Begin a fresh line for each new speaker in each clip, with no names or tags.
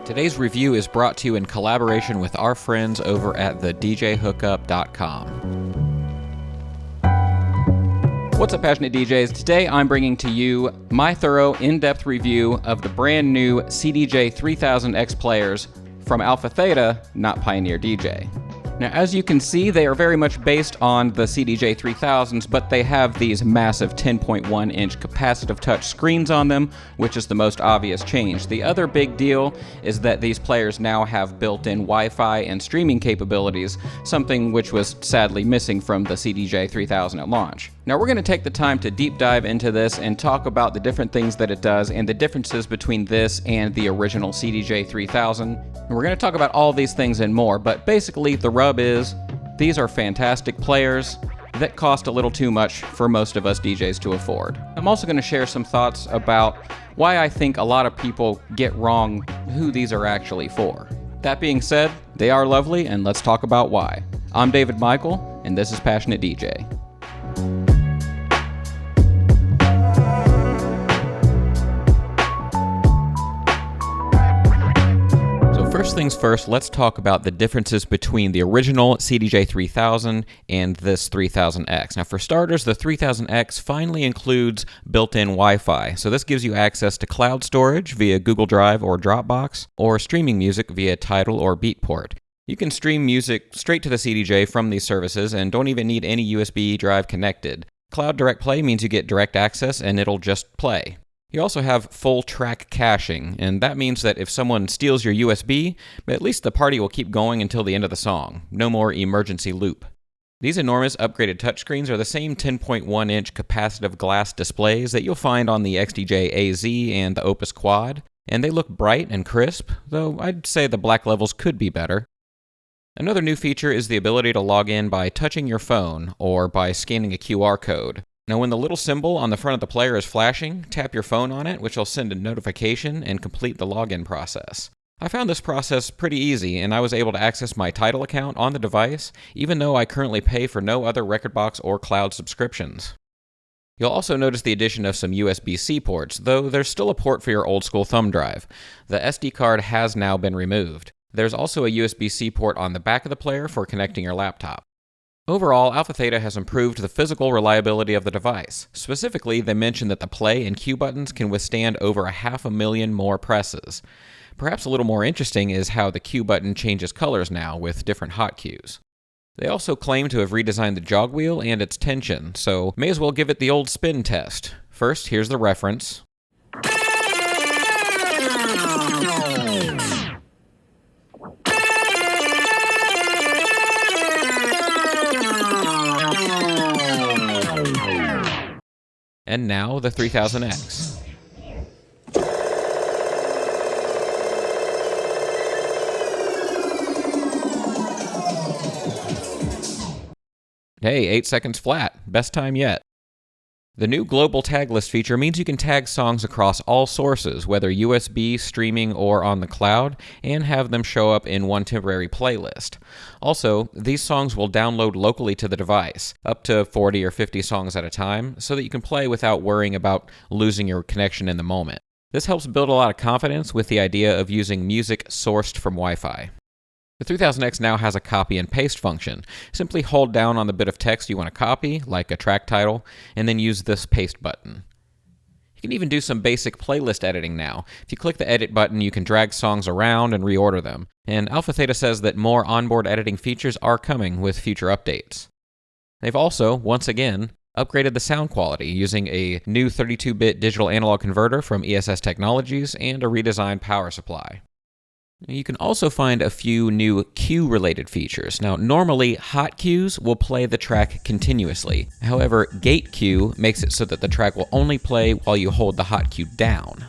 Today's review is brought to you in collaboration with our friends over at thedjhookup.com. What's up, passionate DJs? Today I'm bringing to you my thorough, in-depth review of the brand new CDJ-3000X players from AlphaTheta, not Pioneer DJ. Now, as you can see, they are very much based on the CDJ-3000s, but they have these massive 10.1-inch capacitive touch screens on them, which is the most obvious change. The other big deal is that these players now have built-in Wi-Fi and streaming capabilities, something which was sadly missing from the CDJ-3000 at launch. Now, we're going to take the time to deep dive into this and talk about the different things that it does and the differences between this and the original CDJ-3000. And we're going to talk about all these things and more, but basically the rub is these are fantastic players that cost a little too much for most of us DJs to afford. I'm also going to share some thoughts about why I think a lot of people get wrong who these are actually for. That being said, they are lovely, and let's talk about why. I'm David Michael, and this is Passionate DJ. First things first, let's talk about the differences between the original CDJ-3000 and this 3000X. Now, for starters, the 3000X finally includes built-in Wi-Fi. So this gives you access to cloud storage via Google Drive or Dropbox, or streaming music via Tidal or Beatport. You can stream music straight to the CDJ from these services and don't even need any USB drive connected. Cloud Direct Play means you get direct access and it'll just play. You also have full track caching, and that means that if someone steals your USB, at least the party will keep going until the end of the song. No more emergency loop. These enormous upgraded touchscreens are the same 10.1-inch capacitive glass displays that you'll find on the XDJ-AZ and the Opus Quad, and they look bright and crisp, though I'd say the black levels could be better. Another new feature is the ability to log in by touching your phone or by scanning a QR code. Now, when the little symbol on the front of the player is flashing, tap your phone on it, which will send a notification and complete the login process. I found this process pretty easy, and I was able to access my Tidal account on the device, even though I currently pay for no other Rekordbox or cloud subscriptions. You'll also notice the addition of some USB-C ports, though there's still a port for your old-school thumb drive. The SD card has now been removed. There's also a USB-C port on the back of the player for connecting your laptop. Overall, AlphaTheta has improved the physical reliability of the device. Specifically, they mention that the play and cue buttons can withstand over 500,000 more presses. Perhaps a little more interesting is how the cue button changes colors now with different hot cues. They also claim to have redesigned the jog wheel and its tension, so may as well give it the old spin test. First, here's the reference. And now the 3000X. Hey, 8 seconds flat. Best time yet. The new global tag list feature means you can tag songs across all sources, whether USB, streaming, or on the cloud, and have them show up in one temporary playlist. Also, these songs will download locally to the device, up to 40 or 50 songs at a time, so that you can play without worrying about losing your connection in the moment. This helps build a lot of confidence with the idea of using music sourced from Wi-Fi. The 3000X now has a copy and paste function. Simply hold down on the bit of text you want to copy, like a track title, and then use this paste button. You can even do some basic playlist editing now. If you click the edit button, you can drag songs around and reorder them. And AlphaTheta says that more onboard editing features are coming with future updates. They've also, once again, upgraded the sound quality using a new 32-bit digital analog converter from ESS Technologies and a redesigned power supply. You can also find a few new cue-related features. Now, normally, hot cues will play the track continuously. However, gate cue makes it so that the track will only play while you hold the hot cue down.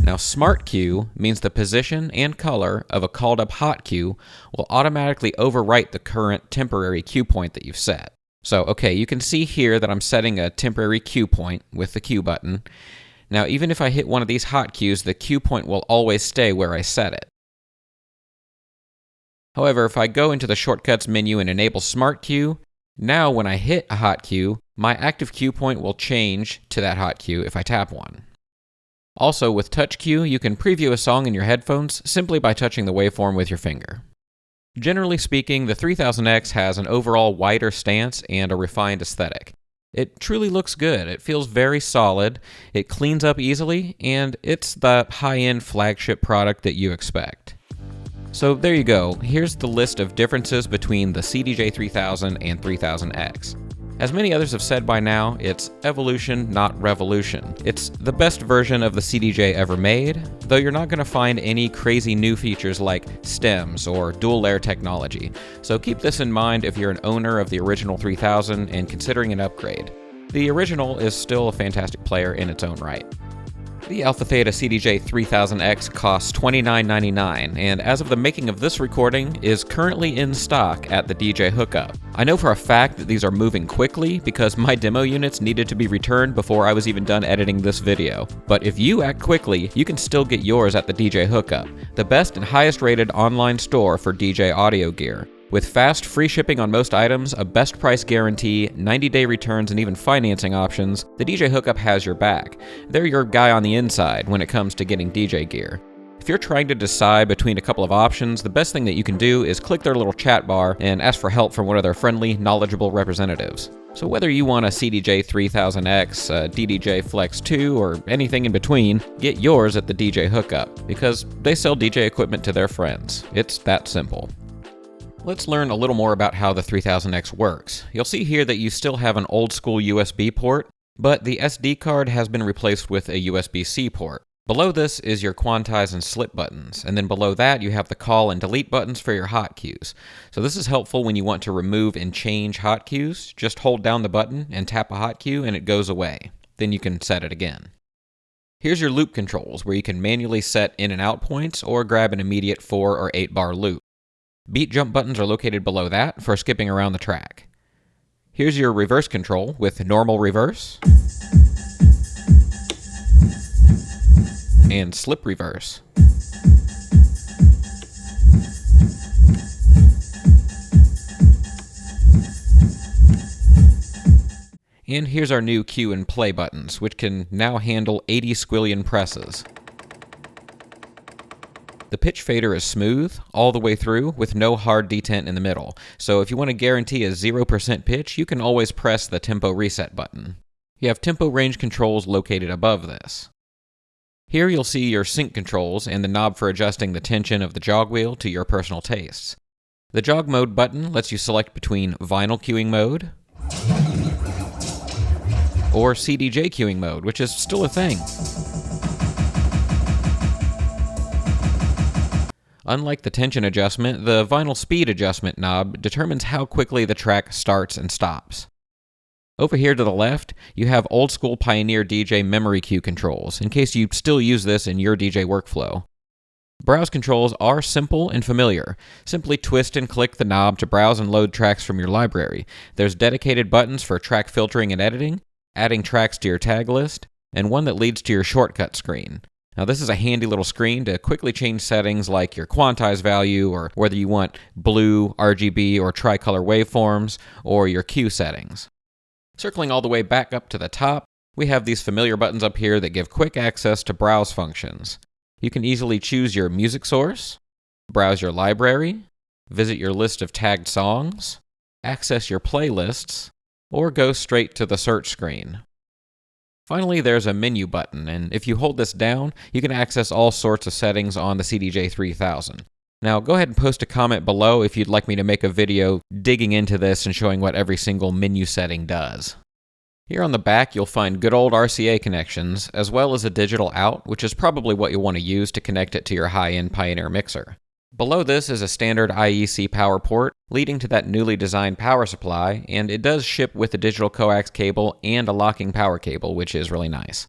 Now, smart cue means the position and color of a called-up hot cue will automatically overwrite the current temporary cue point that you've set. So, okay, you can see here that I'm setting a temporary cue point with the cue button. Now, even if I hit one of these hot cues, the cue point will always stay where I set it. However, if I go into the shortcuts menu and enable Smart Cue, Now when I hit a hot cue, my active cue point will change to that hot cue if I tap one. Also, with touch cue, you can preview a song in your headphones simply by touching the waveform with your finger. Generally speaking, the 3000X has an overall wider stance and a refined aesthetic. It truly looks good, it feels very solid, it cleans up easily, and it's the high-end flagship product that you expect. So there you go, here's the list of differences between the CDJ-3000 and 3000X. As many others have said by now, it's evolution, not revolution. It's the best version of the CDJ ever made, though you're not going to find any crazy new features like stems or dual layer technology. So keep this in mind if you're an owner of the original 3000 and considering an upgrade. The original is still a fantastic player in its own right. The AlphaTheta CDJ-3000X costs $29.99, and as of the making of this recording, is currently in stock at the DJ Hookup. I know for a fact that these are moving quickly because my demo units needed to be returned before I was even done editing this video. But if you act quickly, you can still get yours at the DJ Hookup, the best and highest rated online store for DJ audio gear. With fast, free shipping on most items, a best price guarantee, 90-day returns, and even financing options, the DJ Hookup has your back. They're your guy on the inside when it comes to getting DJ gear. If you're trying to decide between a couple of options, the best thing that you can do is click their little chat bar and ask for help from one of their friendly, knowledgeable representatives. So whether you want a CDJ-3000X, a DDJ Flex 2, or anything in between, get yours at the DJ Hookup, because they sell DJ equipment to their friends. It's that simple. Let's learn a little more about how the 3000X works. You'll see here that you still have an old school USB port, but the SD card has been replaced with a USB-C port. Below this is your quantize and slip buttons, and then below that you have the call and delete buttons for your hotkeys. So this is helpful when you want to remove and change hotkeys. Just hold down the button and tap a hotkey and it goes away. Then you can set it again. Here's your loop controls, where you can manually set in and out points or grab an immediate 4 or 8 bar loop. Beat jump buttons are located below that for skipping around the track. Here's your reverse control with normal reverse and slip reverse. And here's our new cue and play buttons, which can now handle 80 squillion presses. The pitch fader is smooth all the way through with no hard detent in the middle, so if you want to guarantee a 0% pitch, you can always press the tempo reset button. You have tempo range controls located above this. Here you'll see your sync controls and the knob for adjusting the tension of the jog wheel to your personal tastes. The jog mode button lets you select between vinyl queuing mode or CDJ queuing mode, which is still a thing. Unlike the tension adjustment, the vinyl speed adjustment knob determines how quickly the track starts and stops. Over here to the left, you have old school Pioneer DJ memory cue controls, in case you still use this in your DJ workflow. Browse controls are simple and familiar. Simply twist and click the knob to browse and load tracks from your library. There's dedicated buttons for track filtering and editing, adding tracks to your tag list, and one that leads to your shortcut screen. Now this is a handy little screen to quickly change settings like your quantize value, or whether you want blue, RGB, or tricolor waveforms, or your cue settings. Circling all the way back up to the top, we have these familiar buttons up here that give quick access to browse functions. You can easily choose your music source, browse your library, visit your list of tagged songs, access your playlists, or go straight to the search screen. Finally, there's a menu button, and if you hold this down, you can access all sorts of settings on the CDJ-3000. Now, go ahead and post a comment below if you'd like me to make a video digging into this and showing what every single menu setting does. Here on the back, you'll find good old RCA connections, as well as a digital out, which is probably what you'll want to use to connect it to your high-end Pioneer mixer. Below this is a standard IEC power port, leading to that newly designed power supply, and it does ship with a digital coax cable and a locking power cable, which is really nice.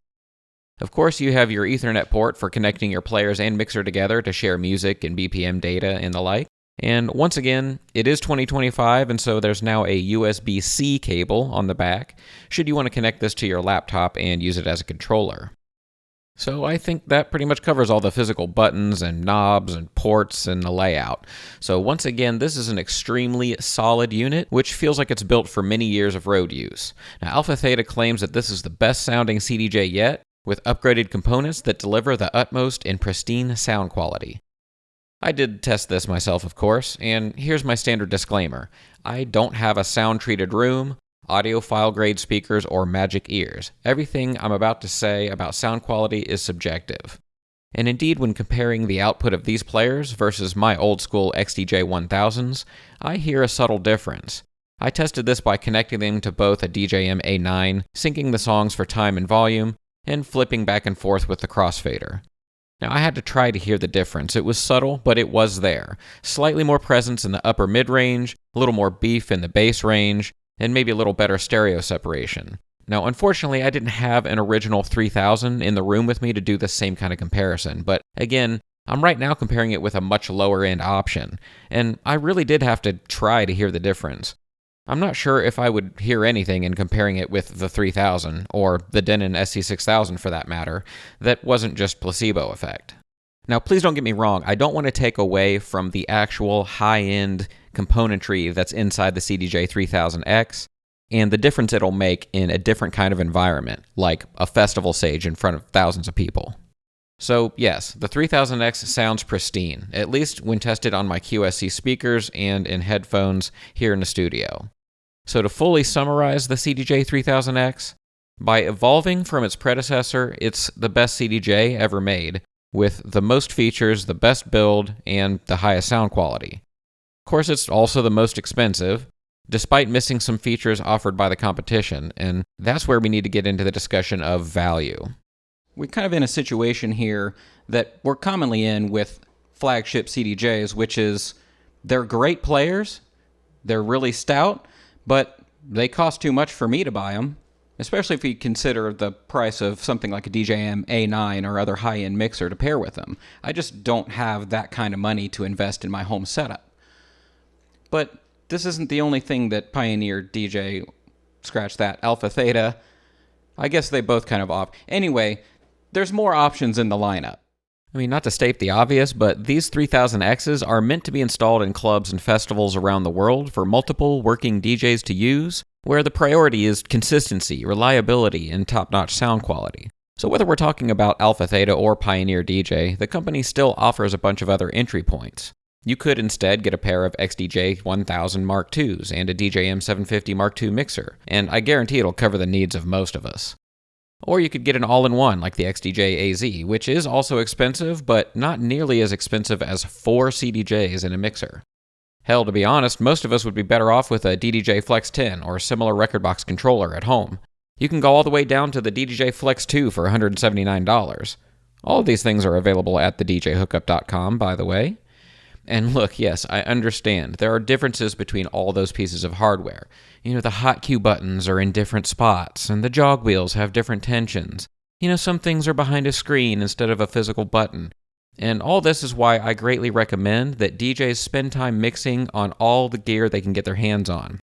Of course, you have your Ethernet port for connecting your players and mixer together to share music and BPM data and the like. And once again, it is 2025, and so there's now a USB-C cable on the back, should you want to connect this to your laptop and use it as a controller. So I think that pretty much covers all the physical buttons and knobs and ports and the layout. So once again, this is an extremely solid unit, which feels like it's built for many years of road use. Now, AlphaTheta claims that this is the best sounding CDJ yet, with upgraded components that deliver the utmost in pristine sound quality. I did test this myself, of course, and here's my standard disclaimer. I don't have a sound-treated room, audiophile-grade speakers, or magic ears. Everything I'm about to say about sound quality is subjective. And indeed, when comparing the output of these players versus my old-school XDJ-1000s, I hear a subtle difference. I tested this by connecting them to both a DJM A9, syncing the songs for time and volume, and flipping back and forth with the crossfader. Now, I had to try to hear the difference. It was subtle, but it was there. Slightly more presence in the upper mid-range, a little more beef in the bass range, and maybe a little better stereo separation. Now, unfortunately, I didn't have an original 3000 in the room with me to do the same kind of comparison, but again, I'm right now comparing it with a much lower-end option, and I really did have to try to hear the difference. I'm not sure if I would hear anything in comparing it with the 3000, or the Denon SC6000 for that matter, that wasn't just placebo effect. Now, please don't get me wrong, I don't want to take away from the actual high-end componentry that's inside the CDJ-3000X and the difference it'll make in a different kind of environment, like a festival stage in front of thousands of people. So yes, the 3000X sounds pristine, at least when tested on my QSC speakers and in headphones here in the studio. So to fully summarize the CDJ-3000X, by evolving from its predecessor, it's the best CDJ ever made, with the most features, the best build, and the highest sound quality. Of course, it's also the most expensive, despite missing some features offered by the competition, and that's where we need to get into the discussion of value. We're kind of in a situation here that we're commonly in with flagship CDJs, which is they're great players, they're really stout, but they cost too much for me to buy them, especially if you consider the price of something like a DJM A9 or other high-end mixer to pair with them. I just don't have that kind of money to invest in my home setup. But this isn't the only thing that pioneered AlphaTheta. I guess they both kind of off. Anyway, there's more options in the lineup. I mean, not to state the obvious, but these 3000Xs are meant to be installed in clubs and festivals around the world for multiple working DJs to use, where the priority is consistency, reliability, and top-notch sound quality. So whether we're talking about AlphaTheta or Pioneer DJ, the company still offers a bunch of other entry points. You could instead get a pair of XDJ-1000 Mark IIs and a DJM 750 Mark II mixer, and I guarantee it'll cover the needs of most of us. Or you could get an all-in-one like the XDJ-AZ, which is also expensive, but not nearly as expensive as 4 CDJs in a mixer. Hell, to be honest, most of us would be better off with a DDJ Flex 10 or similar record box controller at home. You can go all the way down to the DDJ Flex 2 for $179. All of these things are available at thedjhookup.com, by the way. And look, yes, I understand. There are differences between all those pieces of hardware. You know, the hot cue buttons are in different spots, and the jog wheels have different tensions. You know, some things are behind a screen instead of a physical button. And all this is why I greatly recommend that DJs spend time mixing on all the gear they can get their hands on.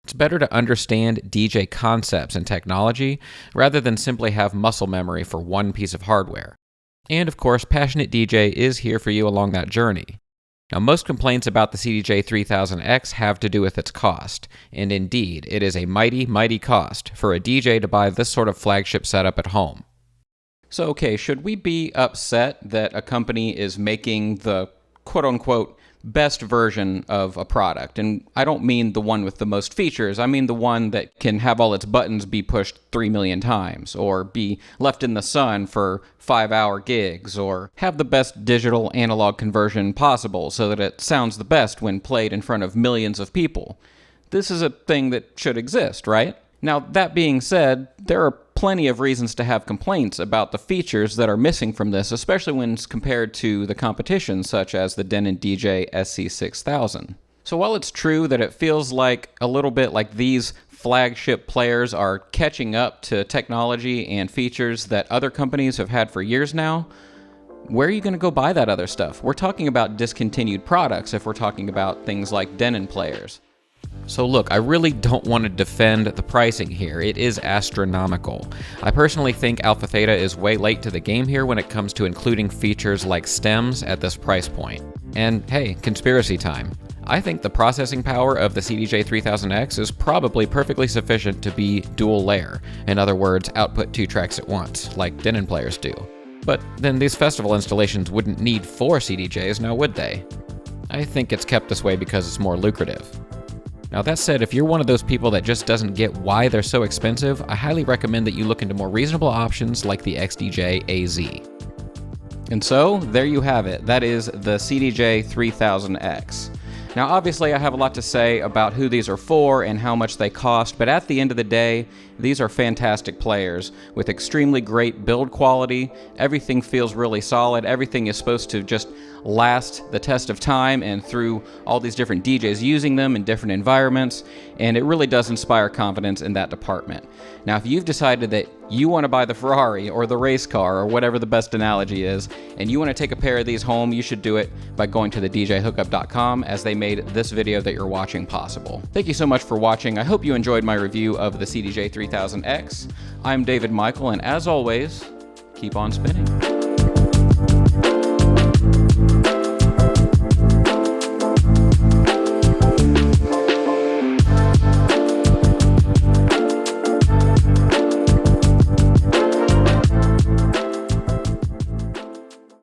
It's better to understand DJ concepts and technology rather than simply have muscle memory for one piece of hardware. And of course, Passionate DJ is here for you along that journey. Now, most complaints about the CDJ-3000X have to do with its cost, and indeed, it is a mighty, mighty cost for a DJ to buy this sort of flagship setup at home. So, okay, should we be upset that a company is making the quote-unquote best version of a product? And I don't mean the one with the most features, I mean the one that can have all its buttons be pushed 3 million times, or be left in the sun for 5-hour gigs, or have the best digital analog conversion possible so that it sounds the best when played in front of millions of people. This is a thing that should exist, right? Now, that being said, there are plenty of reasons to have complaints about the features that are missing from this, especially when it's compared to the competition, such as the Denon DJ SC6000. So while it's true that it feels like a little bit like these flagship players are catching up to technology and features that other companies have had for years now, where are you going to go buy that other stuff? We're talking about discontinued products if we're talking about things like Denon players. So look, I really don't want to defend the pricing here. It is astronomical. I personally think AlphaTheta is way late to the game here when it comes to including features like stems at this price point. And hey, conspiracy time. I think the processing power of the CDJ-3000X is probably perfectly sufficient to be dual layer. In other words, output 2 tracks at once, like Denon players do. But then these festival installations wouldn't need 4 CDJs, now would they? I think it's kept this way because it's more lucrative. Now that said, if you're one of those people that just doesn't get why they're so expensive, I highly recommend that you look into more reasonable options like the XDJ-AZ. And so, there you have it. That is the CDJ-3000X. Now obviously I have a lot to say about who these are for and how much they cost, but at the end of the day, these are fantastic players with extremely great build quality. Everything feels really solid. Everything is supposed to just last the test of time and through all these different DJs using them in different environments, and it really does inspire confidence in that department. Now, if you've decided that you want to buy the Ferrari or the race car or whatever the best analogy is, and you want to take a pair of these home, you should do it by going to thedjhookup.com, as they made this video that you're watching possible. Thank you so much for watching. I hope you enjoyed my review of the CDJ-3000X. I'm David Michael, and as always, keep on spinning.